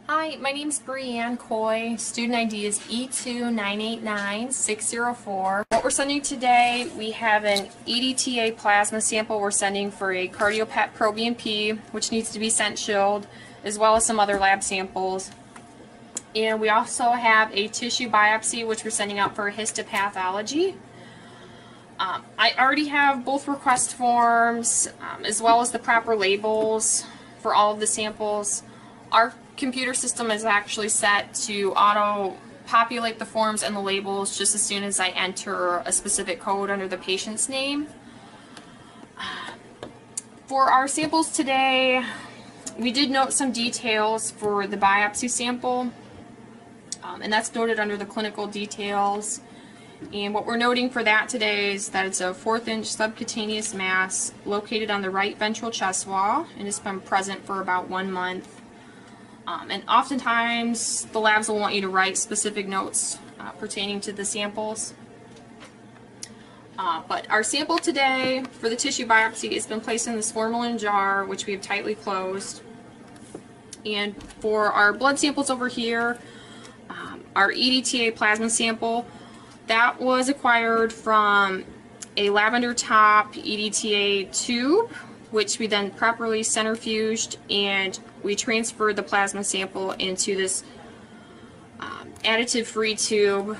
Hi, my name's Brianne Coy. Student ID is e2989604. What we're sending today, we have an EDTA plasma sample we're sending for a cardiopet pro-BNP, which needs to be sent chilled, as well as some other lab samples. And we also have a tissue biopsy, which we're sending out for histopathology. I already have both request forms, as well as the proper labels for all of the samples. Our computer system is actually set to auto-populate the forms and the labels just as soon as I enter a specific code under the patient's name. For our samples today, we did note some details for the biopsy sample, and that's noted under the clinical details. And what we're noting for that today is that it's a 1/4 inch subcutaneous mass located on the right ventral chest wall, and it's been present for about 1 month. And oftentimes the labs will want you to write specific notes pertaining to the samples. But our sample today for the tissue biopsy has been placed in this formalin jar, which we have tightly closed. And for our blood samples over here, our EDTA plasma sample, that was acquired from a lavender top EDTA tube, which we then properly centrifuged, and we transferred the plasma sample into this additive-free tube.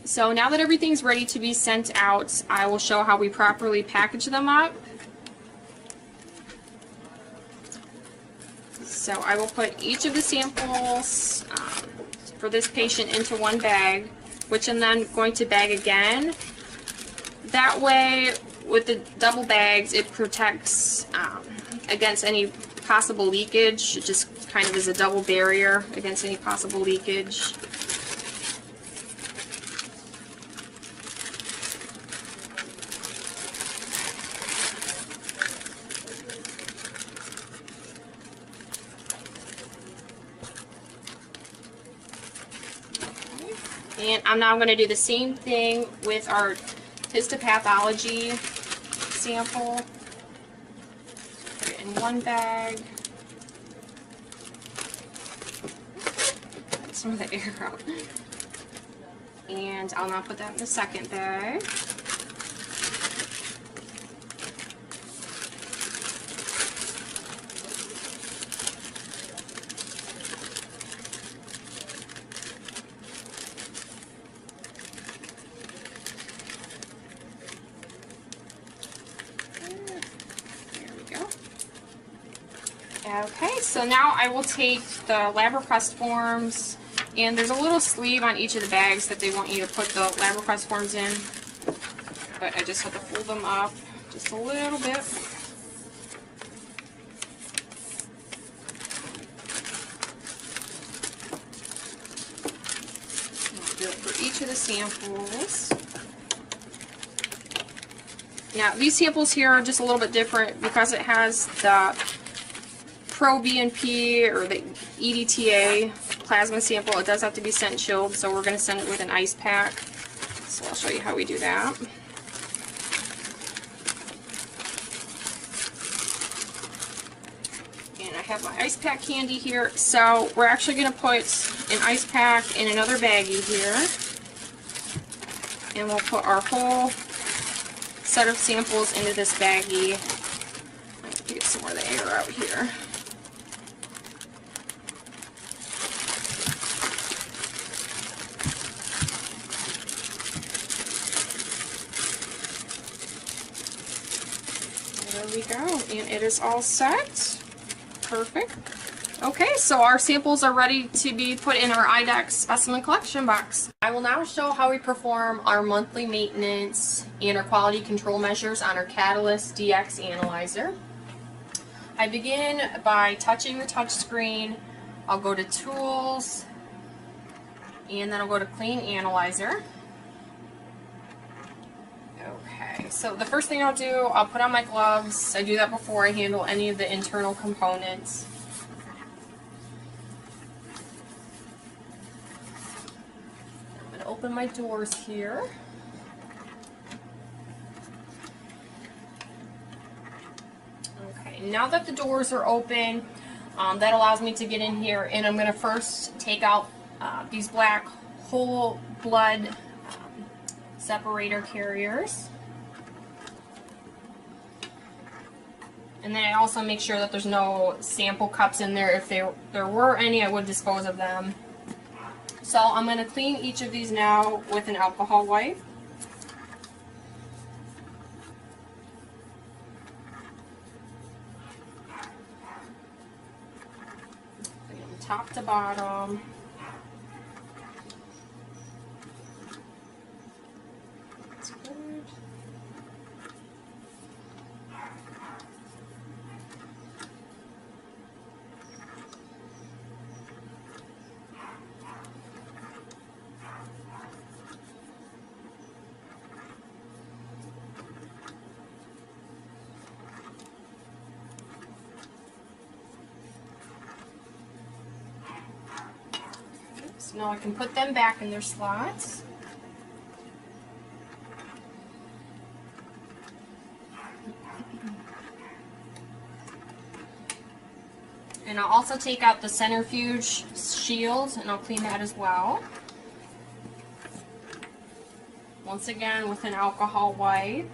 So now that everything's ready to be sent out, I will show how we properly package them up. So I will put each of the samples for this patient into one bag, which I'm then going to bag again. That way, with the double bags, it protects against any possible leakage. It just kind of is a double barrier against any possible leakage. And I'm now going to do the same thing with our histopathology sample. Put it in one bag. Let some of the air out. And I'll now put that in the second bag. Okay, so now I will take the lab request forms, and there's a little sleeve on each of the bags that they want you to put the lab request forms in, but I just have to fold them up just a little bit. I'll do it for each of the samples. Now, these samples here are just a little bit different because it has the pro-BNP or the EDTA plasma sample. It does have to be sent chilled, so we're going to send it with an ice pack. So I'll show you how we do that. And I have my ice pack candy here. So we're actually going to put an ice pack in another baggie here. And we'll put our whole set of samples into this baggie. I'm going to get some more of the air out here. There we go, and it is all set. Perfect. Okay, so our samples are ready to be put in our IDEX specimen collection box. I will now show how we perform our monthly maintenance and our quality control measures on our Catalyst DX analyzer. I begin by touching the touch screen. I'll go to Tools, and then I'll go to Clean Analyzer. Okay, so the first thing I'll do, I'll put on my gloves. I do that before I handle any of the internal components. I'm going to open my doors here. Okay, now that the doors are open, That allows me to get in here, and I'm going to first take out these black whole blood separator carriers. And then I also make sure that there's no sample cups in there. If there were any, I would dispose of them. So I'm going to clean each of these now with an alcohol wipe. Top to bottom. That's good. So now I can put them back in their slots. And I'll also take out the centrifuge shield, and I'll clean that as well. Once again with an alcohol wipe.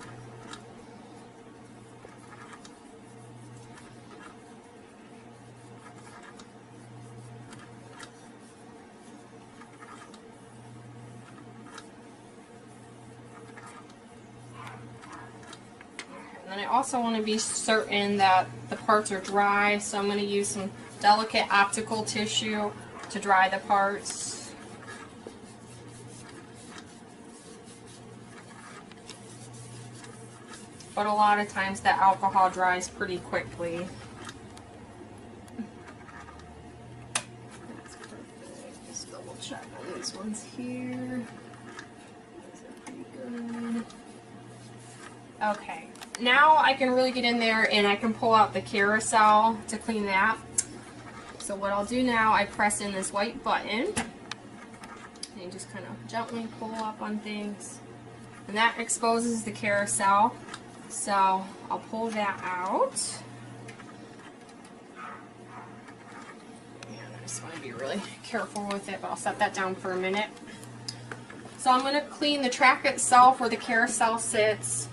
And I also want to be certain that the parts are dry, so I'm going to use some delicate optical tissue to dry the parts. But a lot of times that alcohol dries pretty quickly. That's perfect. Just double check on these ones here. These are pretty good. Okay. Now I can really get in there and I can pull out the carousel to clean that. So what I'll do now, I press in this white button and just kind of gently pull up on things. And that exposes the carousel. So I'll pull that out. And I just want to be really careful with it, but I'll set that down for a minute. So I'm going to clean the track itself where the carousel sits.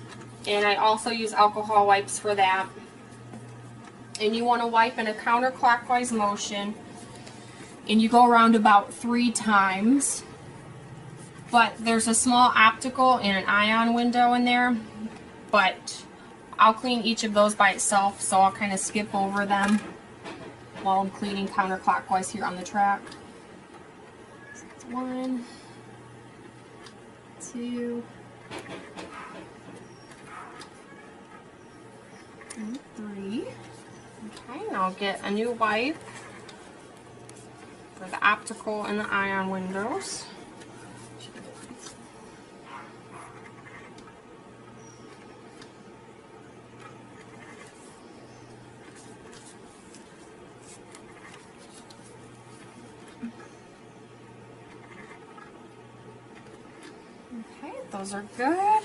And I also use alcohol wipes for that. And you want to wipe in a counterclockwise motion. And you go around about 3 times. But there's a small optical and an ion window in there. But I'll clean each of those by itself, so I'll kind of skip over them while I'm cleaning counterclockwise here on the track. So that's 1, 2, and 3. Okay, and I'll get a new wipe for the optical and the ion windows. Okay, those are good.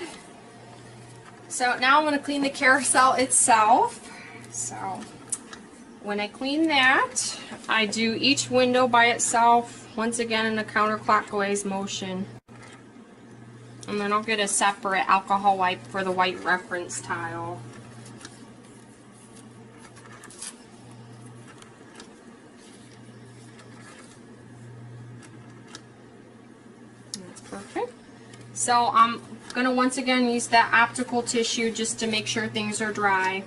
So now I'm going to clean the carousel itself. So when I clean that, I do each window by itself, once again in a counterclockwise motion. And then I'll get a separate alcohol wipe for the white reference tile. That's perfect. So I'm going to once again use that optical tissue just to make sure things are dry.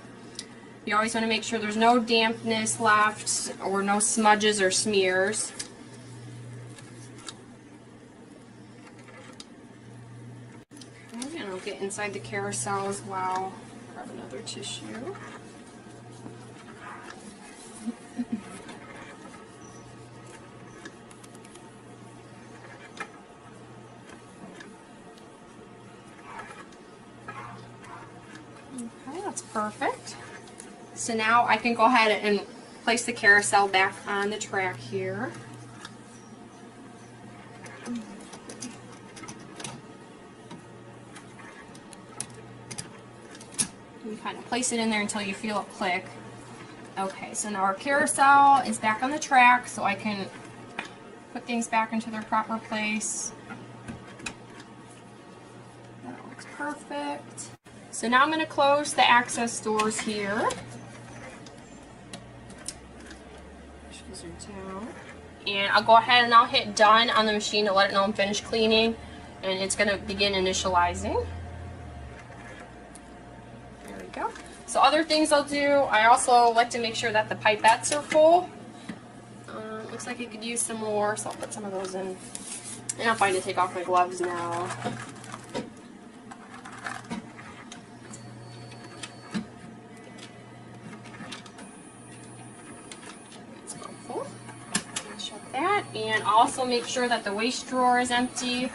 You always want to make sure there's no dampness left or no smudges or smears. Okay, and I'll get inside the carousel as well. Grab another tissue. Okay, that's perfect. So now I can go ahead and place the carousel back on the track here. You kind of place it in there until you feel it click. Okay, so now our carousel is back on the track, so I can put things back into their proper place. That looks perfect. So now I'm going to close the access doors here. Push these down. And I'll go ahead and I'll hit done on the machine to let it know I'm finished cleaning, and it's going to begin initializing. There we go. So other things I'll do, I also like to make sure that the pipettes are full. Looks like it could use some more, so I'll put some of those in. And I'm fine to take off my gloves now. It's about full. Shut that. And also make sure that the waste drawer is empty,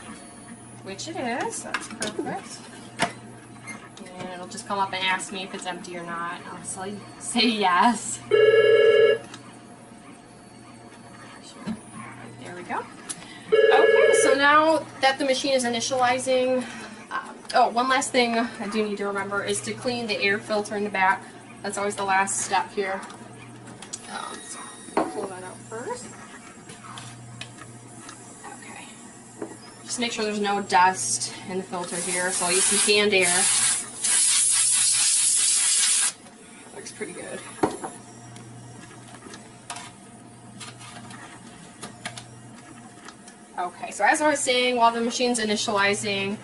which it is. That's perfect. And it'll just come up and ask me if it's empty or not. I'll say yes. There we go. Okay, so now that the machine is initializing, oh, one last thing I do need to remember is to clean the air filter in the back. That's always the last step here. So pull that out first. Okay. Just make sure there's no dust in the filter here, so I'll use some canned air. Looks pretty good. Okay, so as I was saying, while the machine's initializing,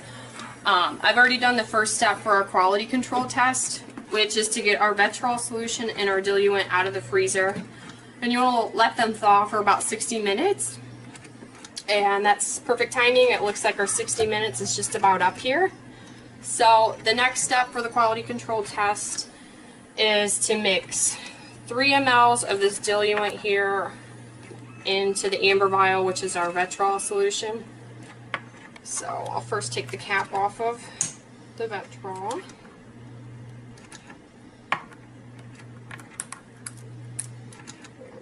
I've already done the first step for our quality control test, which is to get our Vetrol solution and our diluent out of the freezer. And you want to let them thaw for about 60 minutes. And that's perfect timing. It looks like our 60 minutes is just about up here. So the next step for the quality control test is to mix 3 ml of this diluent here into the amber vial, which is our Vetrol solution. So I'll first take the cap off of the Vetrol. There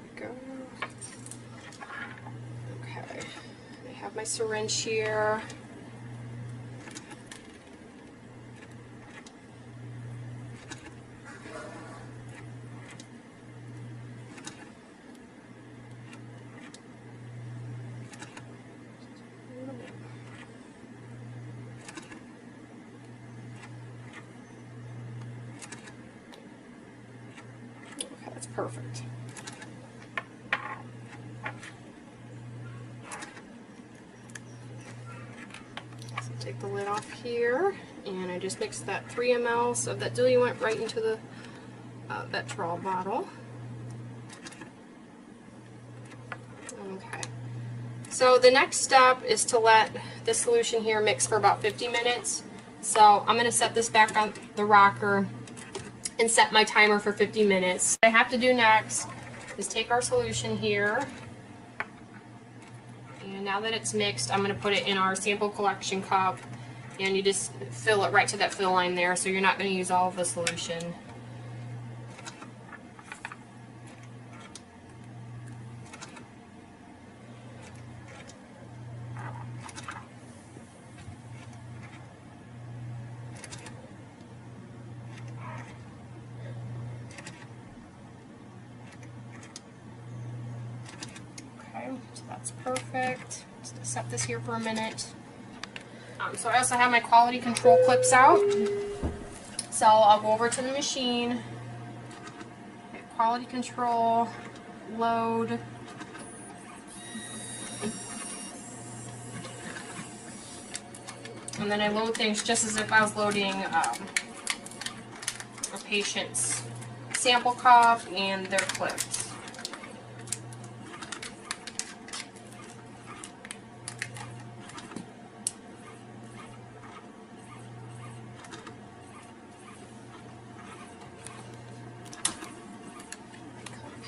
we go. Okay, I have my syringe here. That's perfect. So take the lid off here, and I just mix that 3 ml of that diluent right into the Vetrol bottle. Okay. So the next step is to let this solution here mix for about 50 minutes. So I'm going to set this back on the rocker and set my timer for 50 minutes. What I have to do next is take our solution here, and now that it's mixed, I'm going to put it in our sample collection cup, and you just fill it right to that fill line there, so you're not going to use all of the solution. So that's perfect. Just set this here for a minute. So I also have my quality control clips out. So I'll go over to the machine, hit quality control, load. And then I load things just as if I was loading a patient's sample cup and their clips.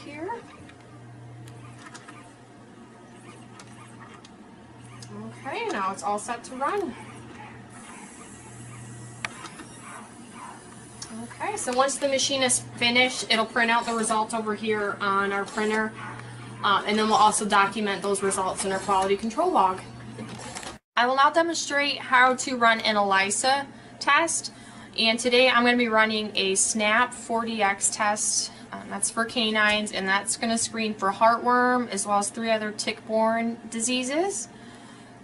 Here. Okay, now it's all set to run. Okay, so once the machine is finished, it'll print out the results over here on our printer, and then we'll also document those results in our quality control log. I will now demonstrate how to run an ELISA test, and today I'm going to be running a SNAP 4DX test That's for canines, and that's going to screen for heartworm as well as 3 other tick-borne diseases.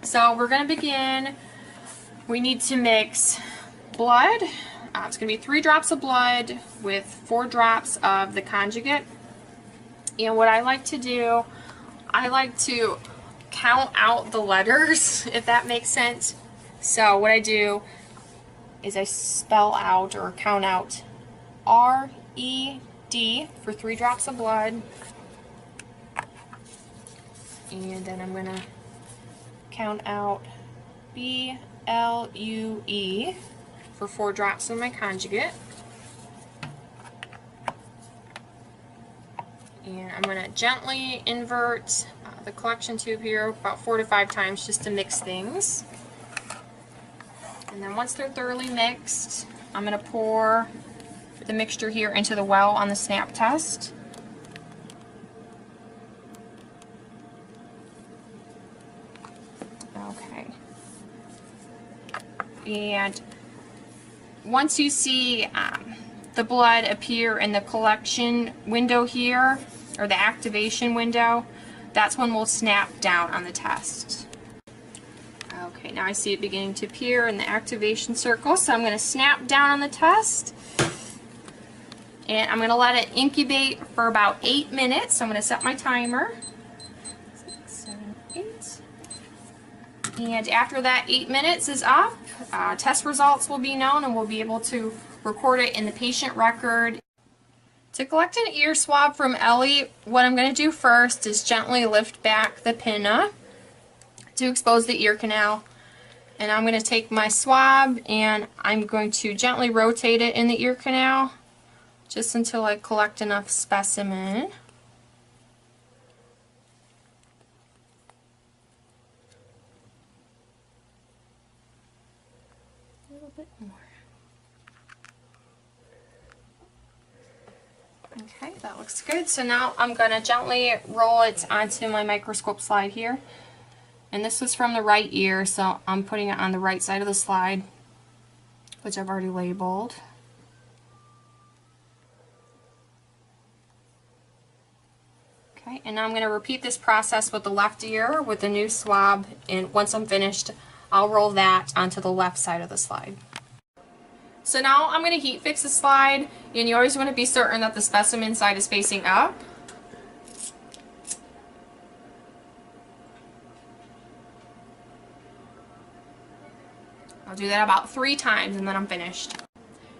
So we're going to begin. We need to mix blood. It's going to be 3 drops of blood with 4 drops of the conjugate. And what I like to do, I like to count out the letters, if that makes sense. So what I do is I spell out or count out R-E-D for 3 drops of blood. And then I'm going to count out B-L-U-E for 4 drops of my conjugate. And I'm going to gently invert the collection tube here about 4 to 5 times just to mix things. And then once they're thoroughly mixed, I'm going to pour the mixture here into the well on the snap test. Okay. And once you see the blood appear in the collection window here, or the activation window, that's when we'll snap down on the test. Okay, now I see it beginning to appear in the activation circle, so I'm going to snap down on the test. And I'm going to let it incubate for about 8 minutes. So I'm going to set my timer. 6, 7, 8. And after that 8 minutes is up, test results will be known and we'll be able to record it in the patient record. To collect an ear swab from Ellie, what I'm going to do first is gently lift back the pinna to expose the ear canal. And I'm going to take my swab and I'm going to gently rotate it in the ear canal just until I collect enough specimen. A little bit more. Okay, that looks good. So now I'm going to gently roll it onto my microscope slide here. And this was from the right ear, so I'm putting it on the right side of the slide, which I've already labeled. Okay, and now I'm going to repeat this process with the left ear with the new swab, and once I'm finished, I'll roll that onto the left side of the slide. So now I'm going to heat fix the slide, and you always want to be certain that the specimen side is facing up. I'll do that about 3 times and then I'm finished.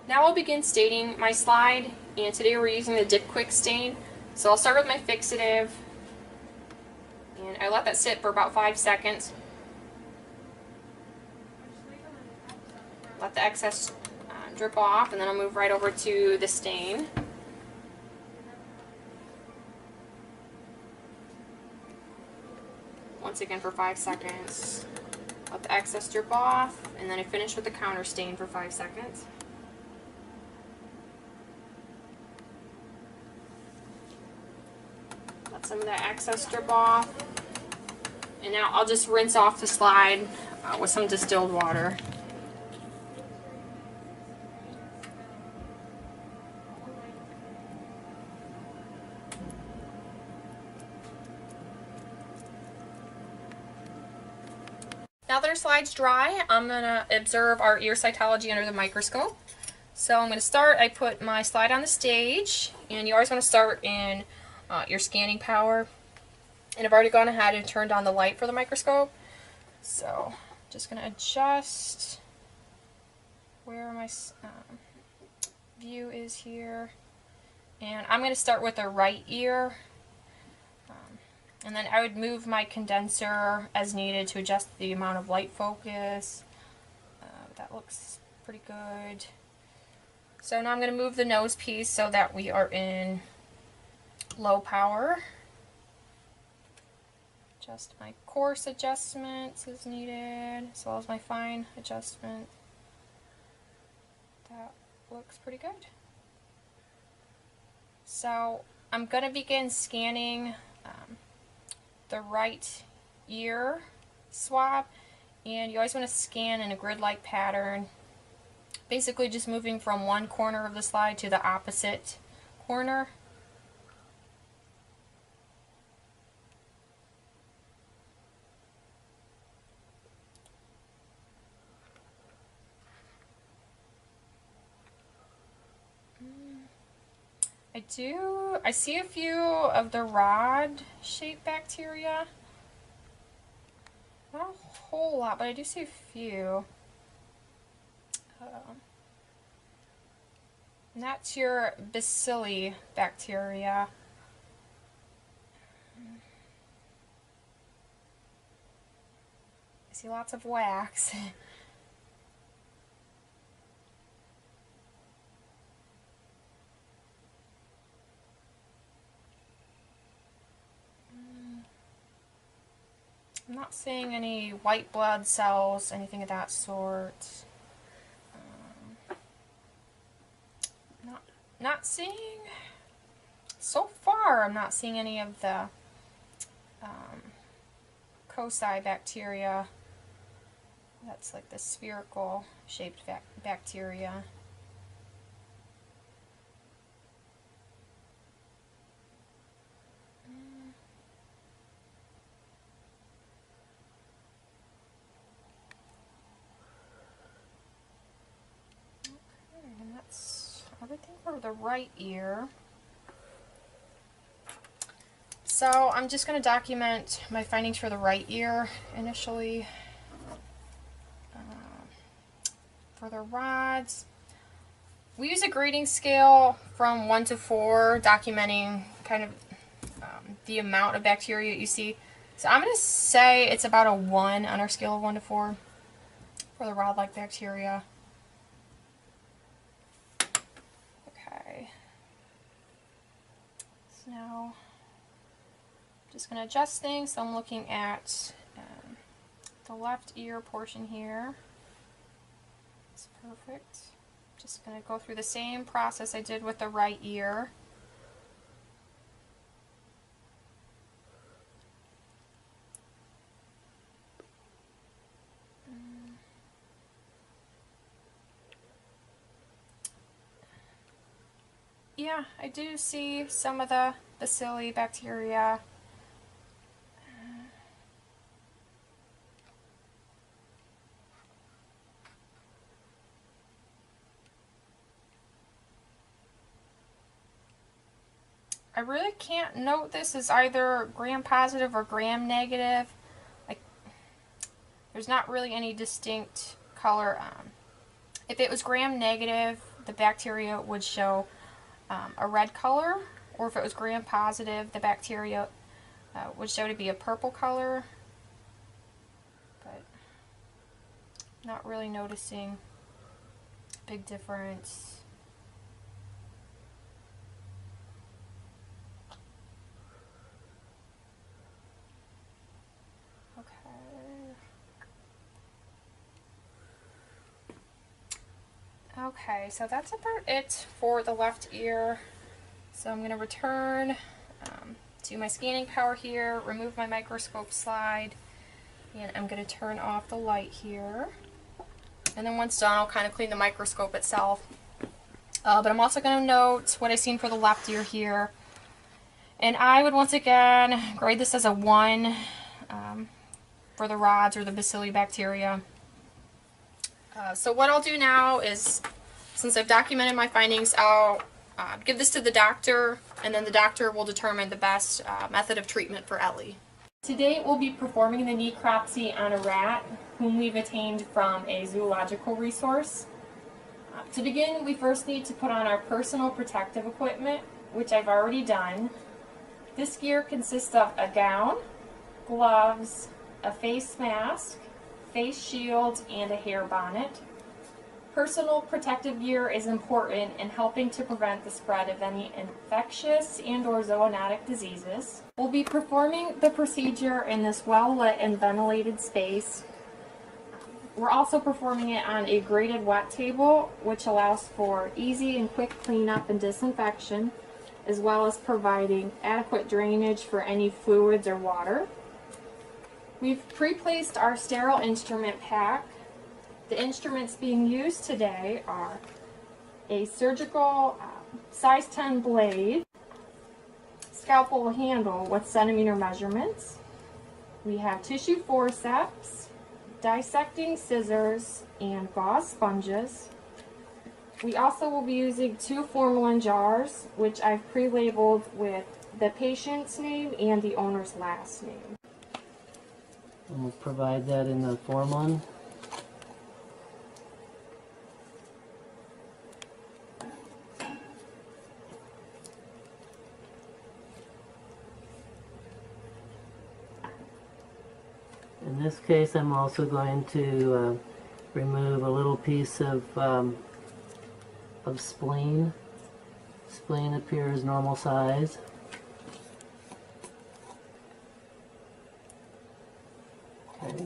Now I'll begin staining my slide, and today we're using the Dip Quick stain. So I'll start with my fixative, and I let that sit for about 5 seconds. Let the excess drip off, and then I'll move right over to the stain. Once again for 5 seconds. Let the excess drip off, and then I finish with the counter stain for 5 seconds. Let some of that excess drip off, and now I'll just rinse off the slide with some distilled water. Now that our slide's dry, I'm going to observe our ear cytology under the microscope. So I'm going to start, I put my slide on the stage, and you always want to start in your scanning power. And I've already gone ahead and turned on the light for the microscope. So I'm just going to adjust where my view is here. And I'm going to start with the right ear. And then I would move my condenser as needed to adjust the amount of light focus. That looks pretty good. So now I'm going to move the nose piece so that we are in low power. Adjust my coarse adjustments as needed, as well as my fine adjustment. That looks pretty good. So I'm going to begin scanning the right ear swab, and you always want to scan in a grid-like pattern, basically just moving from one corner of the slide to the opposite corner. I see a few of the rod-shaped bacteria. Not a whole lot, but I do see a few. And that's your bacilli bacteria. I see lots of wax. I'm not seeing any white blood cells, anything of that sort. Not seeing, so far, I'm not seeing any of the coci bacteria. That's like the spherical shaped bacteria. And that's everything for the right ear. So I'm just going to document my findings for the right ear initially. For the rods, we use a grading scale from 1 to 4, documenting kind of the amount of bacteria you see. So I'm going to say it's about a 1 on our scale of 1 to 4 for the rod-like bacteria. Okay. So now I'm just going to adjust things. So I'm looking at the left ear portion here. It's perfect. Just going to go through the same process I did with the right ear. Yeah, I do see some of the bacilli bacteria. I really can't note this as either gram-positive or gram-negative. Like, there's not really any distinct color. If it was gram-negative, the bacteria would show a red color, or if it was gram-positive, the bacteria would show to be a purple color. But not really noticing a big difference. Okay, so that's about it for the left ear. So I'm going to return to my scanning power here, remove my microscope slide, and I'm going to turn off the light here. And then once done, I'll kind of clean the microscope itself. But I'm also going to note what I've seen for the left ear here. And I would once again grade this as a 1 for the rods or the bacilli bacteria. So what I'll do now is, since I've documented my findings, I'll give this to the doctor, and then the doctor will determine the best method of treatment for Ellie. Today we'll be performing the necropsy on a rat whom we've obtained from a zoological resource. To begin, we first need to put on our personal protective equipment, which I've already done. This gear consists of a gown, gloves, a face mask, face shield, and a hair bonnet. Personal protective gear is important in helping to prevent the spread of any infectious and/or zoonotic diseases. We'll be performing the procedure in this well-lit and ventilated space. We're also performing it on a graded wet table, which allows for easy and quick cleanup and disinfection, as well as providing adequate drainage for any fluids or water. We've pre-placed our sterile instrument pack. The instruments being used today are a surgical size 10 blade, scalpel handle with centimeter measurements. We have tissue forceps, dissecting scissors, and gauze sponges. We also will be using 2 formalin jars, which I've pre-labeled with the patient's name and the owner's last name. And we'll provide that in the formalin. In this case, I'm also going to remove a little piece of spleen. Spleen appears normal size. Okay.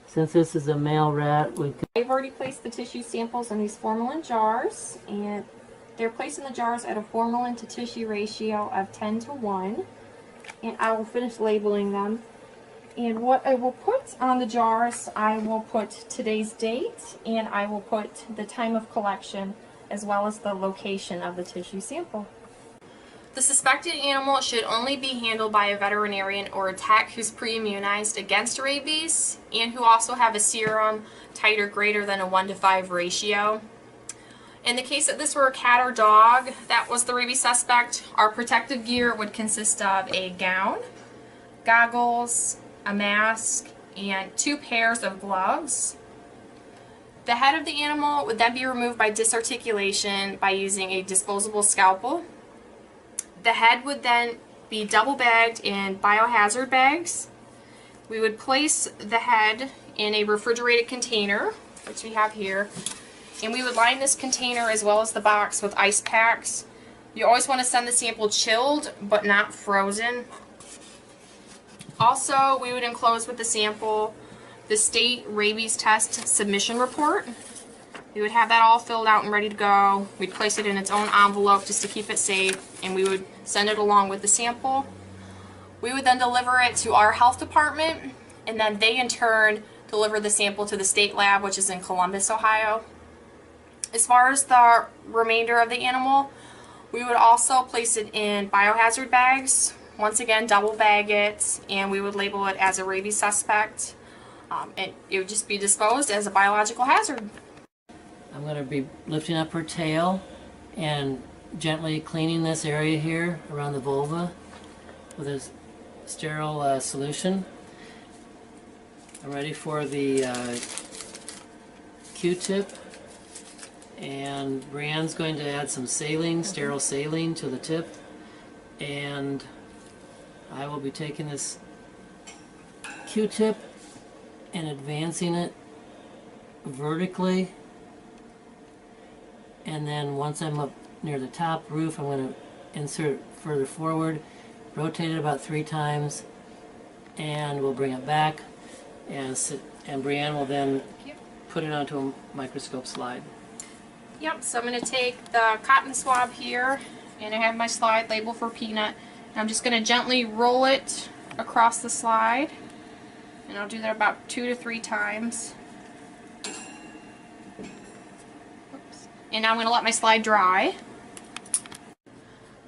Since this is a male rat, I've already placed the tissue samples in these formalin jars, and they're placed in the jars at a formalin to tissue ratio of 10:1. And I will finish labeling them. And what I will put on the jars, I will put today's date, and I will put the time of collection, as well as the location of the tissue sample. The suspected animal should only be handled by a veterinarian or a tech who's pre-immunized against rabies and who also have a serum titer greater than a 1:5 ratio. In the case that this were a cat or dog that was the rabies suspect, our protective gear would consist of a gown, goggles, a mask, and 2 pairs of gloves. The head of the animal would then be removed by disarticulation by using a disposable scalpel. The head would then be double bagged in biohazard bags. We would place the head in a refrigerated container, which we have here, and we would line this container as well as the box with ice packs. You always want to send the sample chilled but not frozen. Also, we would enclose with the sample the state rabies test submission report. We would have that all filled out and ready to go. We'd place it in its own envelope just to keep it safe, and we would send it along with the sample. We would then deliver it to our health department, and then they in turn deliver the sample to the state lab, which is in Columbus, Ohio. As far as the remainder of the animal, we would also place it in biohazard bags. Once again, double bag it, and we would label it as a rabies suspect. And it would just be disposed as a biological hazard. I'm going to be lifting up her tail and gently cleaning this area here around the vulva with a sterile solution. I'm ready for the Q-tip, and Brianne's going to add some saline, sterile saline to the tip, and I will be taking this Q-tip and advancing it vertically, and then once I'm up near the top roof, I'm going to insert it further forward, rotate it about 3 times, and we'll bring it back, and Brianne will then put it onto a microscope slide. Yep, so I'm going to take the cotton swab here, and I have my slide labeled for peanut. And I'm just going to gently roll it across the slide, and I'll do that about 2 to 3 times. Oops. And now I'm going to let my slide dry.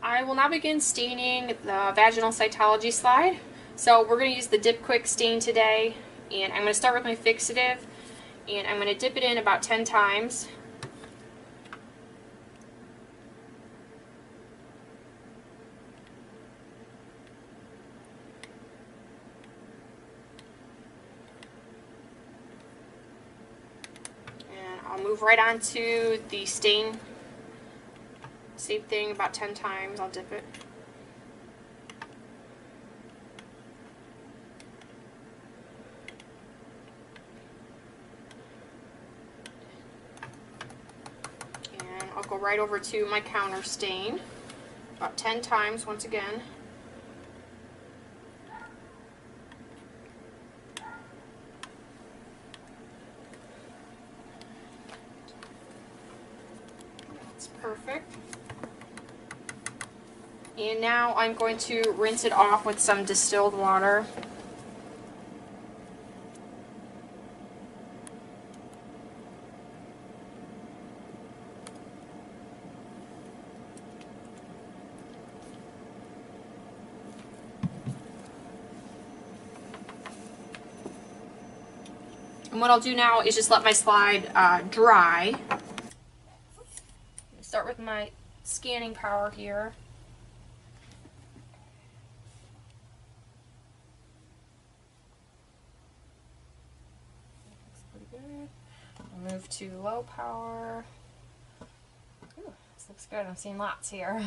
I will now begin staining the vaginal cytology slide. So we're going to use the Dip Quick stain today, and I'm going to start with my fixative, and I'm going to dip it in about 10 times. I'll move right on to the stain. Same thing, about 10 times. I'll dip it. And I'll go right over to my counter stain. About 10 times once again. Perfect. And now I'm going to rinse it off with some distilled water. And what I'll do now is just let my slide dry. Start with my scanning power here. Looks pretty good. I'll move to low power. Ooh, this looks good. I'm seeing lots here.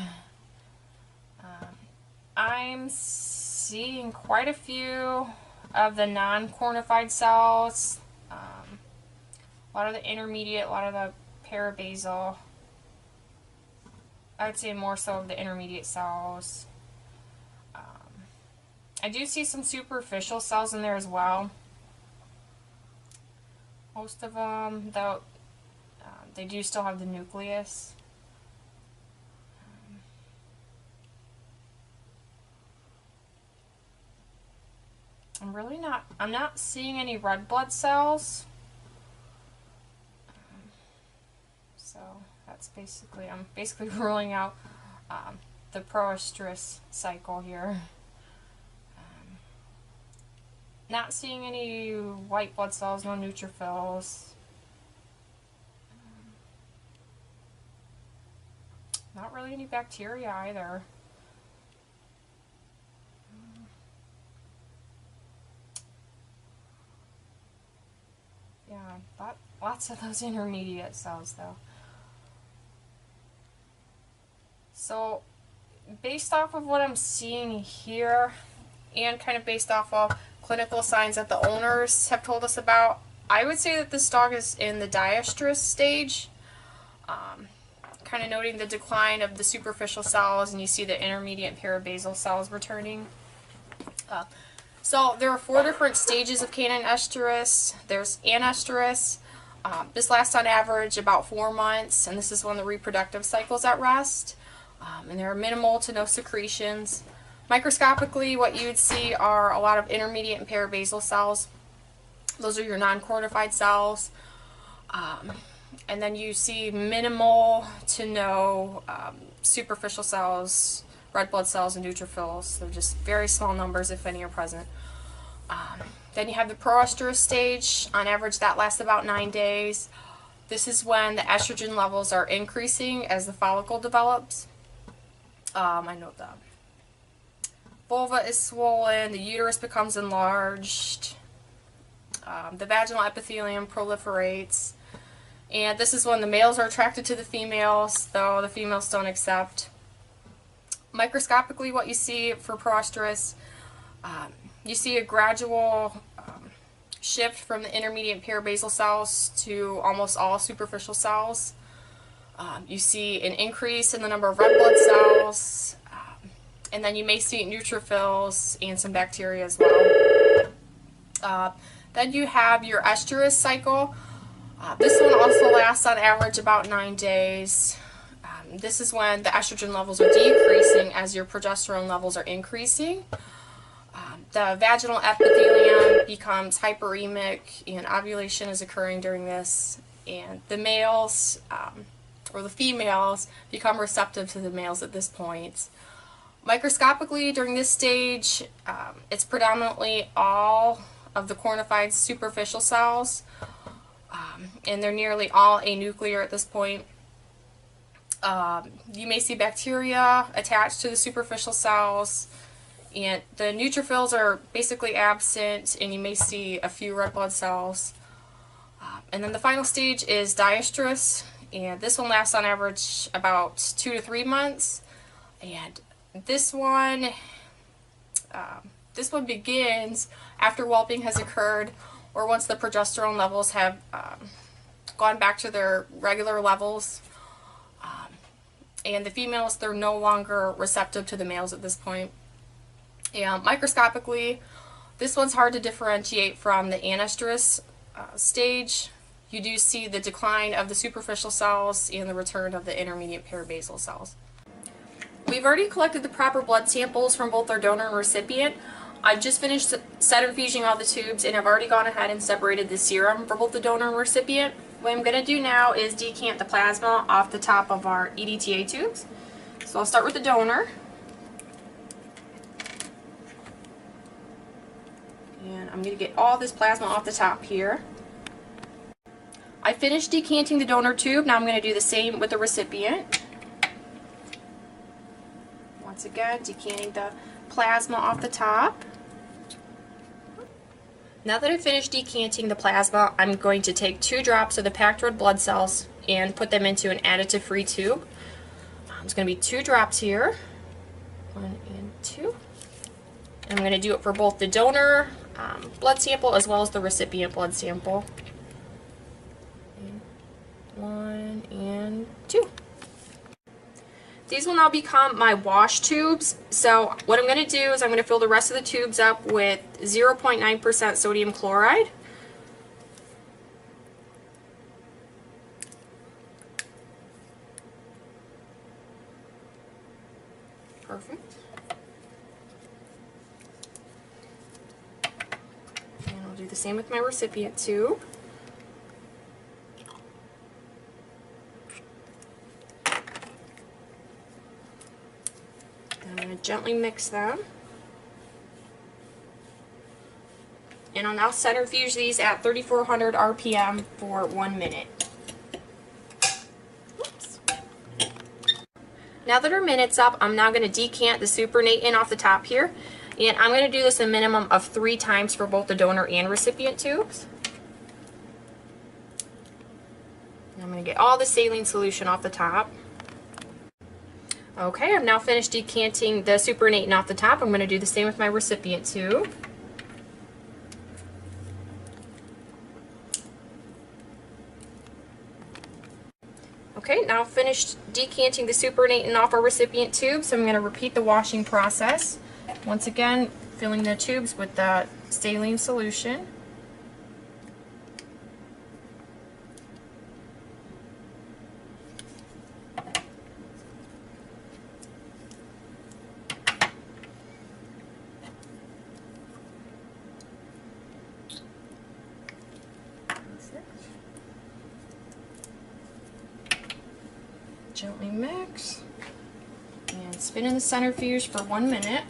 I'm seeing quite a few of the non-cornified cells. A lot of the intermediate, a lot of the parabasal. I'd say more so of the intermediate cells. I do see some superficial cells in there as well. Most of them, though, they do still have the nucleus. I'm not seeing any red blood cells. So that's basically, I'm basically ruling out the proestrus cycle here. Not seeing any white blood cells, no neutrophils. Not really any bacteria either. Yeah, lots of those intermediate cells though. So, based off of what I'm seeing here, and kind of based off of clinical signs that the owners have told us about, I would say that this dog is in the diestrus stage. Kind of noting the decline of the superficial cells, and you see the intermediate and parabasal cells returning. So there are 4 different stages of canine estrus. There's anestrus. This lasts on average about 4 months, and this is when the reproductive cycle's at rest. And there are minimal to no secretions. Microscopically, what you would see are a lot of intermediate and parabasal cells. Those are your non-cornified cells. And then you see minimal to no superficial cells, red blood cells, and neutrophils. They're just very small numbers, if any, are present. Then you have the proestrus stage. On average, that lasts about 9 days. This is when the estrogen levels are increasing as the follicle develops. I know the vulva is swollen, the uterus becomes enlarged, the vaginal epithelium proliferates, and this is when the males are attracted to the females, though the females don't accept. Microscopically, what you see for proestrus, you see a gradual shift from the intermediate parabasal cells to almost all superficial cells. You see an increase in the number of red blood cells, and then you may see neutrophils and some bacteria as well. Then you have your estrus cycle. This one also lasts on average about 9 days. This is when the estrogen levels are decreasing as your progesterone levels are increasing. The vaginal epithelium becomes hyperemic, and ovulation is occurring during this. And the males, or the females, become receptive to the males at this point. Microscopically, during this stage, it's predominantly all of the cornified superficial cells, and they're nearly all anuclear at this point. You may see bacteria attached to the superficial cells, and the neutrophils are basically absent, and you may see a few red blood cells. And then the final stage is diestrus, and this one lasts on average about 2 to 3 months. And this one begins after whelping has occurred, or once the progesterone levels have gone back to their regular levels. And the females, they're no longer receptive to the males at this point. And microscopically, this one's hard to differentiate from the anestrus stage. You do see the decline of the superficial cells and the return of the intermediate parabasal cells. We've already collected the proper blood samples from both our donor and recipient. I've just finished centrifuging all the tubes, and I've already gone ahead and separated the serum for both the donor and recipient. What I'm going to do now is decant the plasma off the top of our EDTA tubes. So I'll start with the donor. And I'm going to get all this plasma off the top here. I finished decanting the donor tube. Now I'm going to do the same with the recipient. Once again, decanting the plasma off the top. Now that I've finished decanting the plasma, I'm going to take 2 drops of the packed red blood cells and put them into an additive-free tube. It's going to be 2 drops here. 1 and 2. And I'm going to do it for both the donor blood sample as well as the recipient blood sample. 1 and 2. These will now become my wash tubes. So what I'm going to do is I'm going to fill the rest of the tubes up with 0.9% sodium chloride. Perfect. And I'll do the same with my recipient tube. I'm going to gently mix them. And I'll now centrifuge these at 3400 RPM for 1 minute. Oops. Now that our minute's up, I'm now going to decant the supernatant off the top here. And I'm going to do this a minimum of 3 times for both the donor and recipient tubes. And I'm going to get all the saline solution off the top. Okay, I've now finished decanting the supernatant off the top. I'm going to do the same with my recipient tube. Okay, now I've finished decanting the supernatant off our recipient tube, so I'm going to repeat the washing process. Once again, filling the tubes with the saline solution. Gently mix and spin in the centrifuge for 1 minute.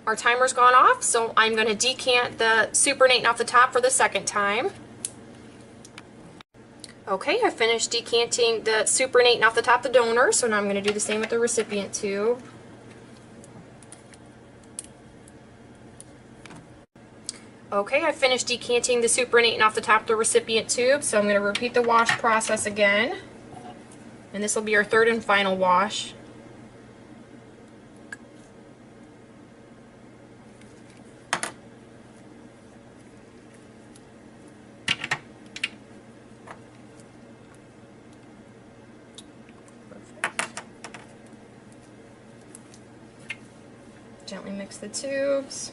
Our timer's gone off, so I'm going to decant the supernatant off the top for the second time. Okay, I finished decanting the supernatant off the top of the donor, so now I'm going to do the same with the recipient tube. Okay, I finished decanting the supernatant off the top of the recipient tube, so I'm going to repeat the wash process again. And this will be our 3rd and final wash. Perfect. Gently mix the tubes.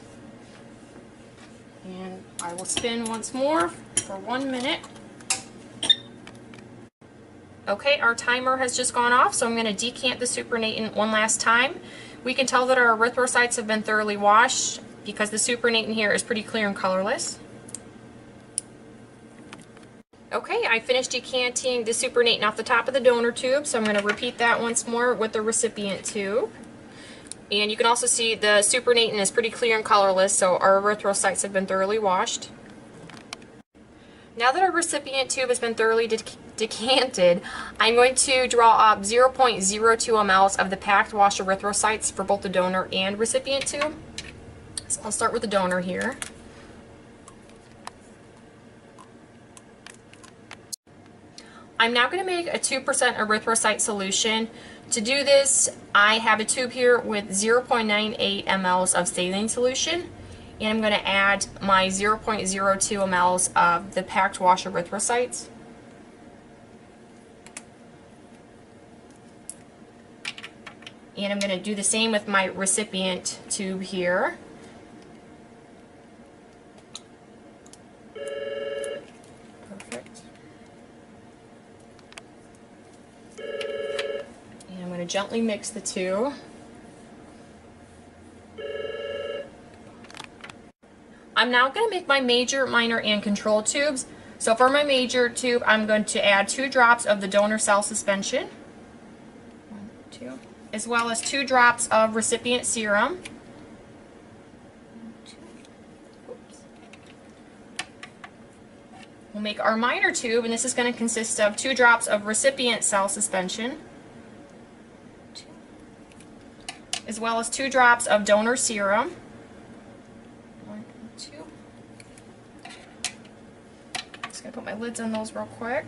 And I will spin once more for 1 minute. Okay, our timer has just gone off, so I'm going to decant the supernatant one last time. We can tell that our erythrocytes have been thoroughly washed because the supernatant here is pretty clear and colorless. Okay, I finished decanting the supernatant off the top of the donor tube, so I'm going to repeat that once more with the recipient tube. And you can also see the supernatant is pretty clear and colorless, so our erythrocytes have been thoroughly washed. Now that our recipient tube has been thoroughly decanted, I'm going to draw up 0.02 mLs of the packed wash erythrocytes for both the donor and recipient tube. So I'll start with the donor here. I'm now going to make a 2% erythrocyte solution. To do this, I have a tube here with 0.98 mLs of saline solution, and I'm going to add my 0.02 mLs of the packed wash erythrocytes. And I'm going to do the same with my recipient tube here. Perfect. And I'm going to gently mix the two. I'm now going to make my major, minor, and control tubes. So for my major tube, I'm going to add 2 drops of the donor cell suspension. 1, 2. As well as 2 drops of recipient serum. 1, 2. Oops. We'll make our minor tube, and this is going to consist of 2 drops of recipient cell suspension, as well as 2 drops of donor serum. 1 and 2. Just going to put my lids on those real quick.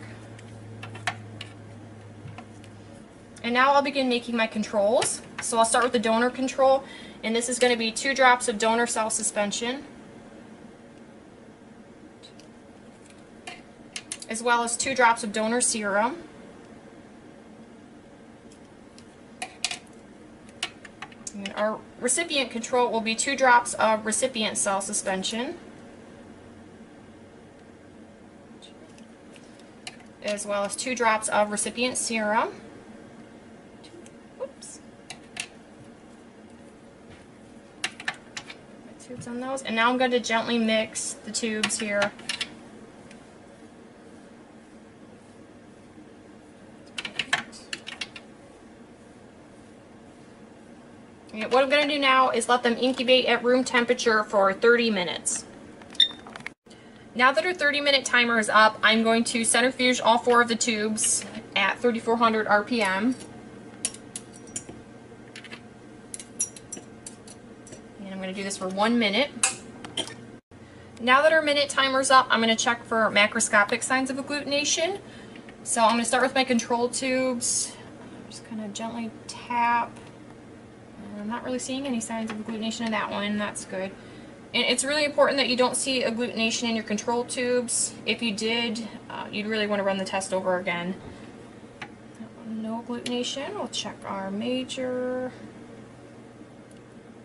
And now I'll begin making my controls. So I'll start with the donor control, and this is going to be 2 drops of donor cell suspension, as well as 2 drops of donor serum. And our recipient control will be 2 drops of recipient cell suspension, as well as 2 drops of recipient serum. Whoops. My tubes on those. And now I'm going to gently mix the tubes here. And what I'm going to do now is let them incubate at room temperature for 30 minutes. Now that our 30-minute timer is up, I'm going to centrifuge all 4 of the tubes at 3,400 RPM. And I'm going to do this for 1 minute. Now that our minute timer's up, I'm going to check for macroscopic signs of agglutination. So I'm going to start with my control tubes. Just kind of gently tap. I'm not really seeing any signs of agglutination in that one. That's good. And it's really important that you don't see agglutination in your control tubes. If you did, you'd really want to run the test over again. No agglutination. We'll check our major.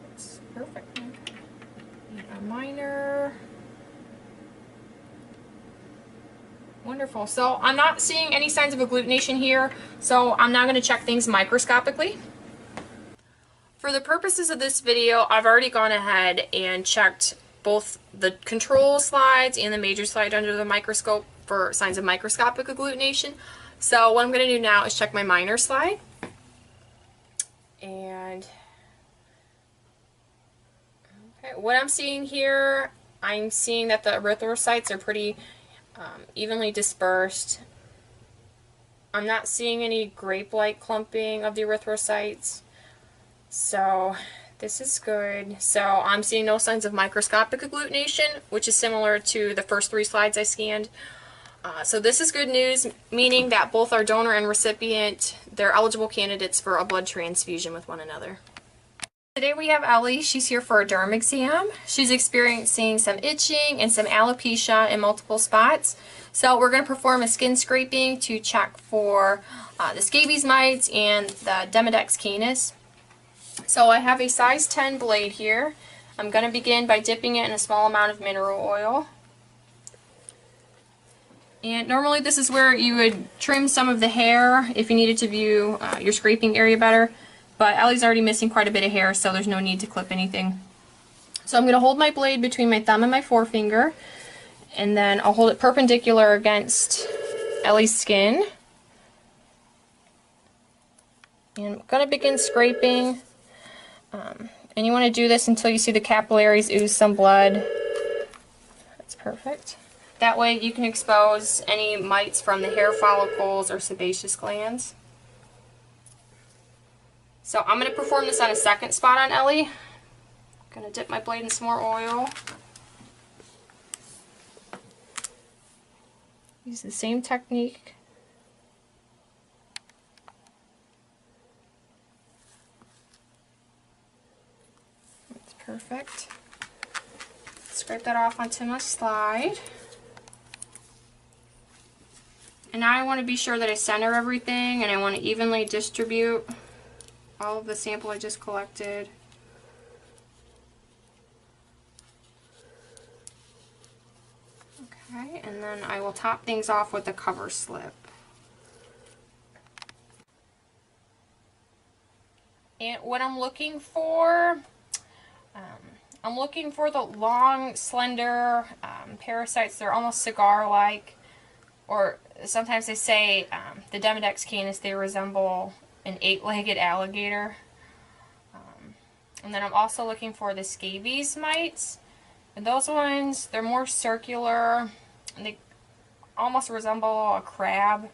That's perfect. And our minor. Wonderful. So I'm not seeing any signs of agglutination here, so I'm now going to check things microscopically. For the purposes of this video, I've already gone ahead and checked both the control slides and the major slide under the microscope for signs of microscopic agglutination. So what I'm going to do now is check my minor slide. And okay, what I'm seeing here, I'm seeing that the erythrocytes are pretty evenly dispersed. I'm not seeing any grape-like clumping of the erythrocytes. So this is good. So I'm seeing no signs of microscopic agglutination, which is similar to the first 3 slides I scanned. So this is good news, meaning that both our donor and recipient, they're eligible candidates for a blood transfusion with one another. Today we have Ellie. She's here for a derm exam. She's experiencing some itching and some alopecia in multiple spots. So we're going to perform a skin scraping to check for the scabies mites and the Demodex canis. So I have a size 10 blade here. I'm going to begin by dipping it in a small amount of mineral oil. And normally this is where you would trim some of the hair if you needed to view your scraping area better. But Ellie's already missing quite a bit of hair, so there's no need to clip anything. So I'm going to hold my blade between my thumb and my forefinger. And then I'll hold it perpendicular against Ellie's skin. And I'm going to begin scraping. And you want to do this until you see the capillaries ooze some blood. That's perfect. That way you can expose any mites from the hair follicles or sebaceous glands. So I'm going to perform this on a second spot on Ellie. I'm going to dip my blade in some more oil. Use the same technique. That's perfect. Scrape that off onto my slide. And now I want to be sure that I center everything, and I want to evenly distribute all of the sample I just collected. Okay, and then I will top things off with a cover slip. And what I'm looking for, the long, slender parasites. They're almost cigar-like, or sometimes they say the Demodex canis, they resemble an 8-legged alligator. And then I'm also looking for the scabies mites. And those ones, they're more circular, and they almost resemble a crab.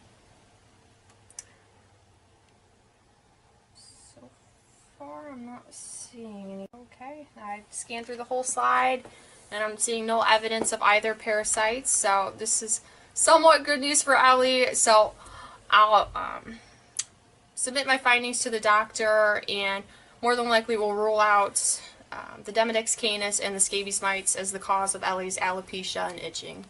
So far I'm not seeing any. Okay, I scanned through the whole slide and I'm seeing no evidence of either parasites, so this is somewhat good news for Ellie. So I'll submit my findings to the doctor, and more than likely we'll rule out the Demodex canis and the scabies mites as the cause of Ellie's alopecia and itching.